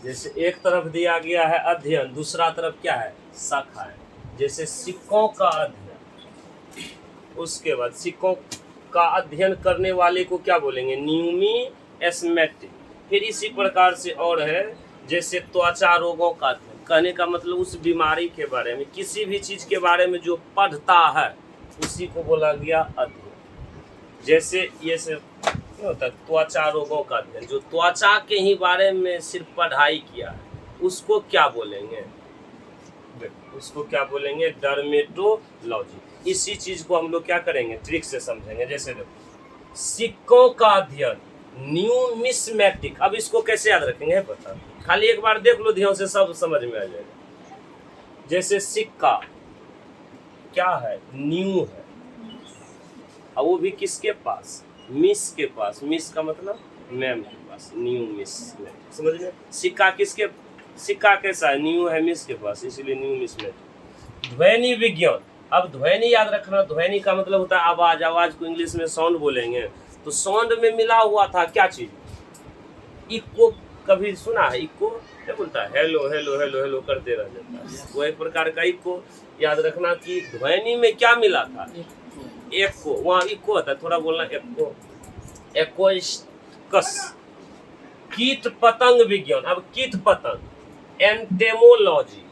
जैसे एक तरफ दिया गया है अध्ययन, दूसरा तरफ क्या है, शाखा है। जैसे सिक्कों का अध्ययन, उसके बाद सिक्कों का अध्ययन करने वाले को क्या बोलेंगे, न्यूमिस्मेटिक। फिर इसी प्रकार से और है, जैसे त्वचा रोगों का अध्ययन, कहने का मतलब उस बीमारी के बारे में, किसी भी चीज के बारे में जो पढ़ता है उसी को बोला गया अध्ययन। जैसे ये से क्या होता है, त्वचा रोगों का अध्ययन, जो त्वचा के ही बारे में सिर्फ पढ़ाई किया है उसको क्या बोलेंगे, उसको क्या बोलेंगे, डर्मेटोलॉजी। इसी चीज को हम लोग क्या करेंगे, ट्रिक से समझेंगे। जैसे देखो, सिक्कों का अध्ययन न्यूमिस्मेटिक। अब इसको कैसे याद रखेंगे पता, खाली एक बार देख लो ध्यान से, सब समझ में आ जाएगा। जैसे सिक्का क्या है, न्यू है, और वो भी किसके पास, मिस के पास। मिस का मतलब मैम के पास, न्यू मिस, समझ में। सिक्का किसके, सिक्का कैसा है, न्यू है, मिस के पास, इसलिए न्यू मिस में। ध्वनि विज्ञान, अब ध्वनि याद रखना, ध्वनि का मतलब होता है आवाज। आवाज को इंग्लिश में साउंड बोलेंगे, तो साउंड में मिला हुआ था क्या चीज, इको। कभी सुना है इको, क्या बोलता है, हेलो हेलो हेलो हेलो करते रह जाता है, वो एक प्रकार का इको। याद रखना कि ध्वनि में क्या मिला था, एको, वहाँ इको होता है, थोड़ा बोलना एको, एक्वस्टिक्स। कीट पतंग विज्ञान, अब कीट पतंग, एंटेमोलॉजी,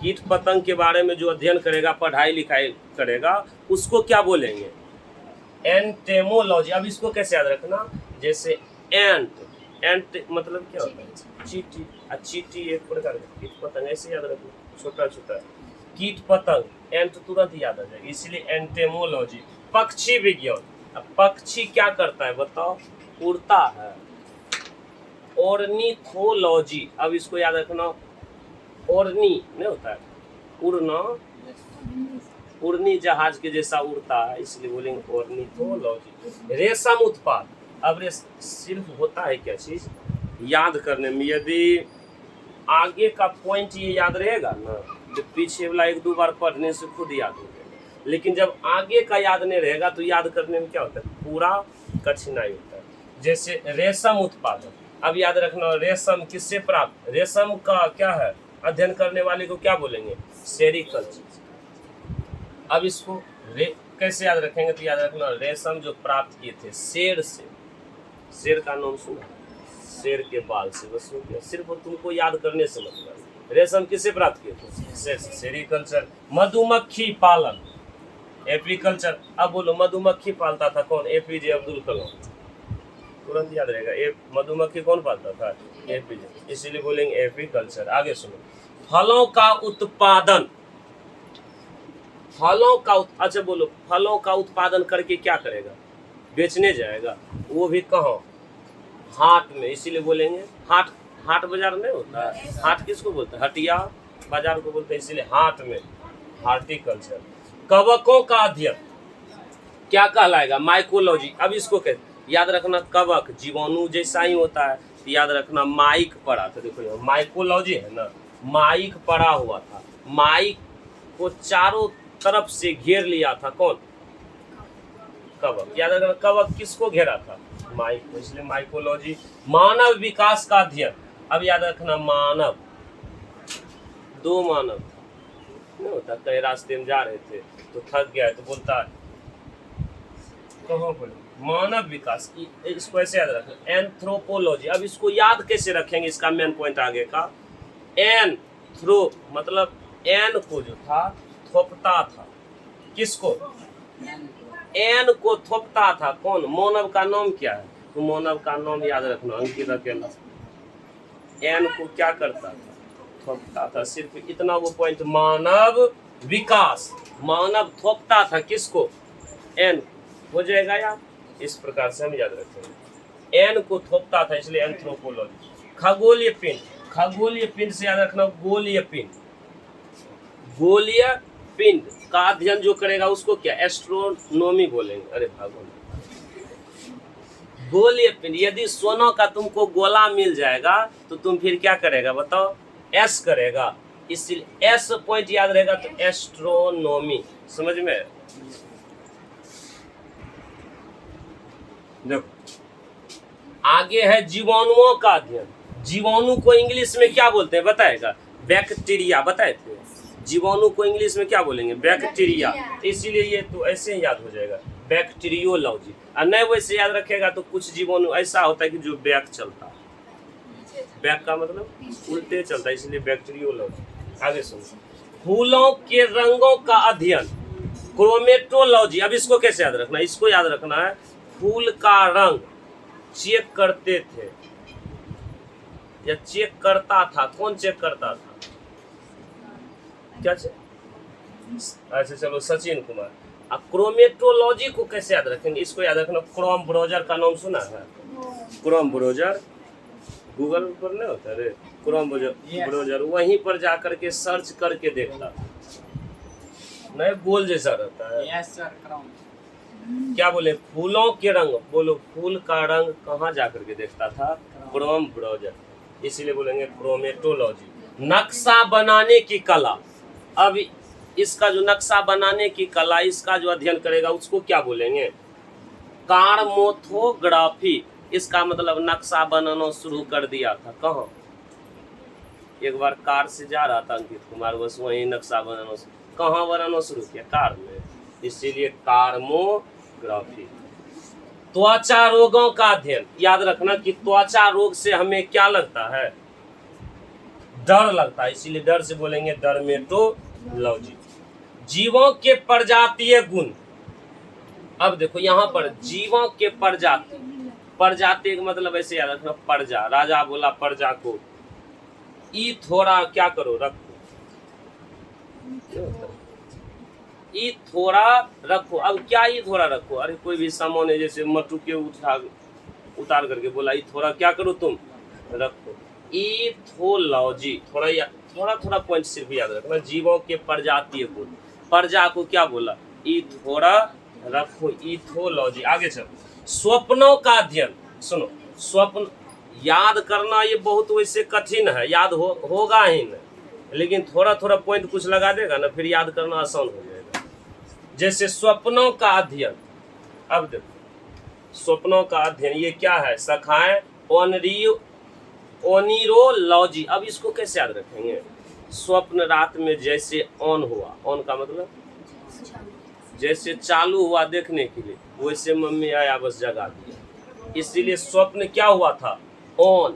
कीट पतंग के बारे में जो अध्ययन करेगा, पढ़ाई लिखाई करेगा, उसको क्या बोलेंगे, एंटेमोलॉजी। अब इसको कैसे याद रखना, जैसे एंट, एंट मतलब क्या होता है, चींटी। चींटी एक प्रकार का कीट पतंग, ऐसे याद रखना, छोटा छोटा कीट पतंग, एंट तुरंत याद आ जाएगा, इसलिए एंटेमोलॉजी। पक्षी विज्ञान, अब पक्षी क्या करता है बताओ, उड़ता है, ऑर्निथोलॉजी। अब इसको याद रखना, ऑर्नी नहीं होता है उड़ना, उड़नी जहाज के जैसा उड़ता है, इसलिए बोलेंगे ऑर्निथोलॉजी। रेशम उत्पाद, अब सिर्फ होता है क्या चीज, याद करने में, यदि आगे का पॉइंट ये याद रहेगा ना, तो पीछे वाला एक दो बार पढ़ने से खुद याद हो जाएगा। लेकिन जब आगे का याद नहीं रहेगा तो याद करने में क्या होता है, पूरा कठिनाई होता है। जैसे रेशम उत्पादन, अब याद रखना, रेशम किससे प्राप्त, रेशम का क्या है, अध्ययन करने वाले को क्या बोलेंगे, सेरिकल्चर। अब इसको कैसे याद रखेंगे, तो याद रखना, रेशम जो प्राप्त किए थे शेर से, शेर का नाम सुना, शेर के बाल से, बस हो गया, सिर्फ तुमको याद करने से मतलब। रेशम किससे प्राप्त किए थे, शेर से, सेरिकल्चर। मधुमक्खी पालन, एपीकल्चर। अब बोलो, मधुमक्खी पालता था कौन, एपीजे अब्दुल कलाम, तुरंत याद रहेगा। मधुमक्खी कौन पालता था, एपीजे, इसीलिए बोलेंगे एपीकल्चर। आगे सुनो, फलों का उत्पादन, फलों का अच्छा बोलो, फलों का उत्पादन करके क्या करेगा, बेचने जाएगा, वो भी कहाँ, हाट में, इसीलिए बोलेंगे हाट। हाट बाजार नहीं होता है, हाट किसको बोलते हैं, हटिया बाजार को बोलते हैं, इसीलिए हाट में, हार्टिकल्चर। कवकों का अध्ययन क्या कहलाएगा, माइकोलॉजी। अब इसको याद रखना, कवक जीवाणु जैसा ही होता है, तो याद रखना माइक पड़ा था, देखो माइकोलॉजी है ना, माइक पड़ा हुआ था, माइक को चारों तरफ से घेर लिया था कौन, कवक। याद रखना, कवक किसको घेरा था, माइक को, इसलिए माइकोलॉजी। मानव विकास का अध्ययन, अब याद रखना, मानव, दो मानव नहीं होता, कई रास्ते में जा रहे थे तो थक गया है, तो बोलता है कहाँ बोले, मानव विकास, इसको ऐसे याद रखना, एंथ्रोपोलॉजी। अब इसको याद कैसे रखेंगे, इसका मेन पॉइंट आगे का, एंथ्रो मतलब एन को जो था थोपता था, किसको, एन को थोपता था कौन, मानव का नाम क्या है, तो मानव का नाम याद रखना, अंकित अकेला। एन को क्या करता था, थोपता था, सिर्फ इतना वो पॉइंट। मानव विकास, मानव थोपता था किसको, एन, हो जाएगा यार, इस प्रकार से हम याद रखेंगे, एन को थोपता था, इसलिए एंथ्रोपोलॉजी। खगोलीय पिंड, खगोलीय पिंड से याद रखना, गोलीय पिंड, गोलीय पिंड का अध्ययन जो करेगा उसको क्या, एस्ट्रोनॉमी बोलेंगे। अरे भगवान, गोलीय पिंड, यदि सोना का तुमको गोला मिल जाएगा तो तुम फिर क्या करेगा बताओ, एस करेगा, इसलिए एस पॉइंट याद रहेगा, तो एस्ट्रोनॉमी, समझ में। देखो आगे है जीवाणुओं का अध्ययन, जीवाणु को इंग्लिश में क्या बोलते हैं बताएगा? बैक्टीरिया। बताए थे जीवाणु को इंग्लिश में क्या बोलेंगे? बैक्टीरिया। इसीलिए ये तो ऐसे ही याद हो जाएगा, बैक्टीरियोलॉजी। और नहीं वैसे याद रखेगा तो कुछ जीवाणु ऐसा होता है कि जो बैक चलता है, बैक का मतलब उल्टे चलता है, इसलिए बैक्टीरियोलॉजी। आगे सुनो, फूलों के रंगों का अध्ययन क्रोमेटोलॉजी। अब इसको कैसे याद रखना? इसको याद रखना है फूल का रंग चेक करते थे या चेक करता था, कौन चेक करता था? क्या चेक? अच्छा चलो, सचिन कुमार। अब क्रोमेटोलॉजी को कैसे याद रखेंगे? इसको याद रखना, क्रोम ब्राउजर का नाम सुना है? क्रोम ब्राउजर गूगल पर नहीं होता रे, क्रोम ब्राउजर वहीं पर जाकर के सर्च करके देखता था। नहीं गोल जैसा रहता है। Yes sir, Chrome. क्या बोले? फूलों के रंग। बोलो, फूल का रंग कहाँ जाकर के देखता था? Chrome browser. इसीलिए बोलेंगे क्रोमेटोलॉजी। नक्शा बनाने की कला। अब इसका जो नक्शा बनाने की कला, इसका जो अध्ययन करेगा उसको क्या बोलेंगे? कार्टोग्राफी। इसका मतलब नक्शा बनाना शुरू कर दिया था। कहाँ? एक बार कार से जा रहा था अंकित कुमार, बस वही नक्शा बनाना, कहाँ बनाना शुरू किया? कार में। इसीलिए कार्टोग्राफी। त्वचा रोगों का अध्ययन। याद रखना कि त्वचा रोग से हमें क्या लगता है? डर लगता है, इसीलिए डर से बोलेंगे डर्मेटोलॉजी। जीवों के प्रजातीय गुण। अब देखो यहाँ पर जीवों के प्रजाति, प्रजाति का मतलब ऐसे याद रखना, प्रजा। राजा बोला प्रजा को, ई थोड़ा क्या करो रखो, ई थोड़ा रखो। अब क्या ई थोड़ा रखो? अरे कोई भी सामान है, जैसे मटू के उतार करके बोला ई थोड़ा क्या करो तुम रखो। इथोलॉजी। थोड़ा पॉइंट सिर्फ याद रखना, जीवों के प्रजातीय गुण। प्रजा को क्या बोला? ई थोड़ा रखो, इथोलॉजी। आगे चलो, स्वप्नों का अध्ययन। सुनो, स्वप्न याद करना ये बहुत वैसे कठिन है, याद होगा ही नहीं, लेकिन थोड़ा पॉइंट कुछ लगा देगा ना, फिर याद करना आसान हो जाएगा। जैसे स्वप्नों का अध्ययन। अब देखो स्वप्नों का अध्ययन ये क्या है? शाखाएं ओनिरोलॉजी। अब इसको कैसे याद रखेंगे? स्वप्न रात में जैसे ऑन हुआ, ऑन का मतलब जैसे चालू हुआ देखने के लिए, वैसे मम्मी आया बस जगा दिया, इसीलिए स्वप्न क्या हुआ था? ऑन।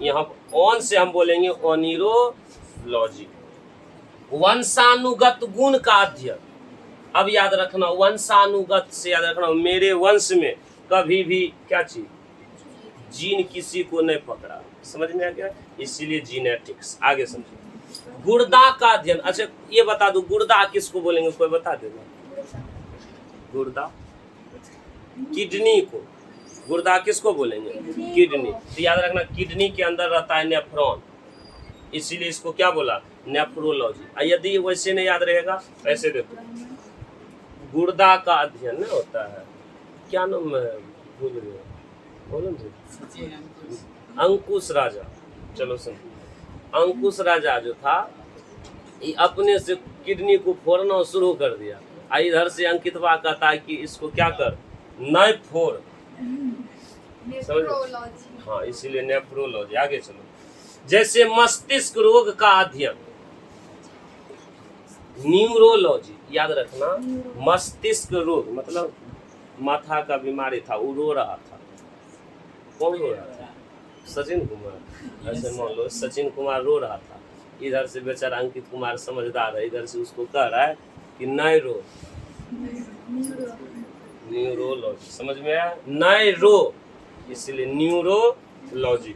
यहाँ ऑन से हम बोलेंगे ओनिरोलॉजी। वंशानुगत गुण का अध्ययन। अब याद रखना, वंशानुगत से याद रखना, मेरे वंश में कभी भी क्या चीज जीन किसी को नहीं पकड़ा। समझ में आ गया? इसीलिए जीनेटिक्स। आगे समझिए, गुर्दा का अध्ययन। अच्छा ये बता दो, गुर्दा किसको बोलेंगे? कोई बता देगा? गुर्दा, किडनी को। गुर्दा किसको बोलेंगे? किडनी। तो याद रखना, किडनी के अंदर रहता है नेफ्रॉन, इसीलिए इसको क्या बोला? नेफ्रोलॉजी। यदि वैसे नहीं याद रहेगा, ऐसे देखो, गुर्दा का अध्ययन नहीं होता है, क्या नाम है भूल गए, बोलो अंकुश राजा। चलो सुन, अंकुश राजा जो था ये अपने से किडनी को फोड़ना शुरू कर दिया। इधर से अंकितवा कहता है कि इसको क्या कर, नहीं फोड़। समझ? हाँ, इसीलिए नेफ्रोलॉजी। आगे चलो, जैसे मस्तिष्क रोग का अध्ययन, न्यूरोलॉजी। याद रखना, मस्तिष्क रोग मतलब माथा का बीमारी था, वो रो रहा था। कौन रो रहा था? सचिन कुमार। ऐसे मान लो सचिन कुमार रो रहा था, इधर से बेचारा अंकित कुमार समझदार है, इधर से उसको कह रहा है कि नहीं रो। न्यूरोलॉजी। समझ में आया? नहीं रो, इसलिए न्यूरोलॉजी।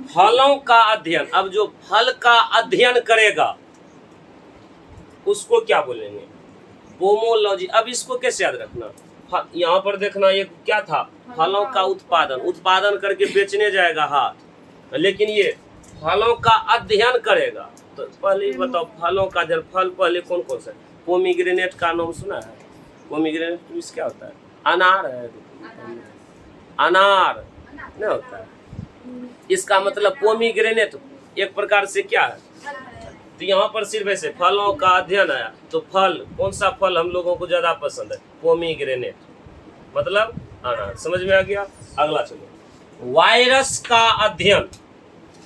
फलों का अध्ययन। अब जो फल का अध्ययन करेगा उसको क्या बोलेंगे? पोमोलॉजी। अब इसको कैसे याद रखना? यहाँ पर देखना, ये क्या था? फलों का उत्पादन करके बेचने जाएगा हाथ, लेकिन ये फलों का अध्ययन करेगा। तो पहले बताओ, फलों का अध्ययन, फल पहले कौन कौन सा? पोमीग्रेनेट का नाम सुना है? पोमीग्रेनेट क्या होता है? अनार है। अनार नहीं होता है, इसका मतलब पोमीग्रेनेट एक प्रकार से क्या है? तो यहाँ पर सिर्फ ऐसे फलों का अध्ययन आया, तो फल कौन सा फल हम लोगों को ज्यादा पसंद है? पोमीग्रेनेट मतलब अनार। समझ में आ गया? अगला चलो, वायरस का अध्ययन।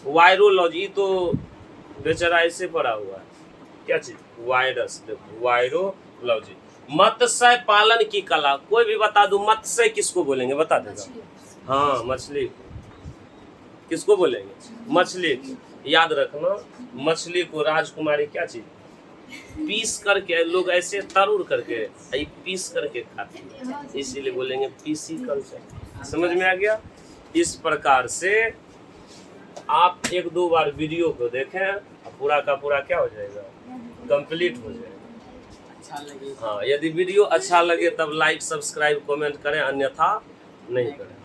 वायरोलॉजी तो बेचारा ऐसे पड़ा हुआ है, क्या चीज, वायरस, देखो वायरोलॉजी। मत्स्य पालन की कला, कोई भी बता दो, मत्स्य किसको बोलेंगे, बता देगा। हाँ मछली को, किसको बोलेंगे, मछली को। याद रखना, मछली को राजकुमारी क्या चीज, पीस करके, लोग ऐसे तरुड़ करके पीस करके खाते हैं, इसीलिए बोलेंगे पीसी कल्चर। समझ में आ गया। इस प्रकार से आप 1-2 बार वीडियो को देखें, पूरा का पूरा क्या हो जाएगा, कंप्लीट हो जाएगा। अच्छा लगे हाँ, यदि वीडियो अच्छा लगे तब लाइक, सब्सक्राइब, कमेंट करें, अन्यथा नहीं करें।